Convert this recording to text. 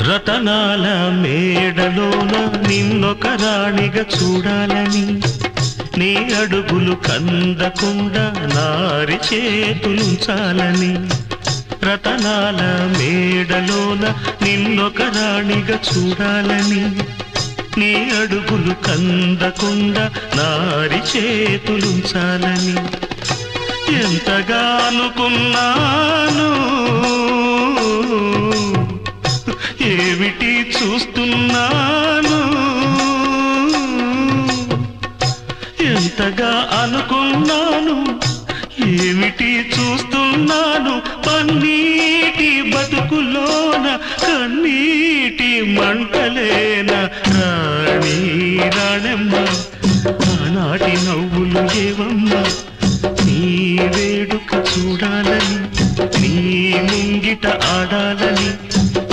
రతనాల మేడలోన నిన్నొక రాణిగా చూడాలని, నీ అడుగులు కందకుండా నారి చేతులుంచాలని. రతనాల మేడలోన నిన్నొక రాణిగా చూడాలని, నీ అడుగులు కందకుండా నారి చేతులుంచాలని. ఎంతగా అనుకున్నాను, ఏమిటి చూస్తున్నాను. ఎంతగా అనుకున్నాను, ఏమిటి చూస్తున్నాను. పన్నీటి బతుకులోన కన్నీటి మంటలేన రాణి రాణమ్మ. ఆనాటి నవ్వులు ఏవమ్మ, నీ వేడుక చూడాలని, నీ ముంగిట ఆడాలని.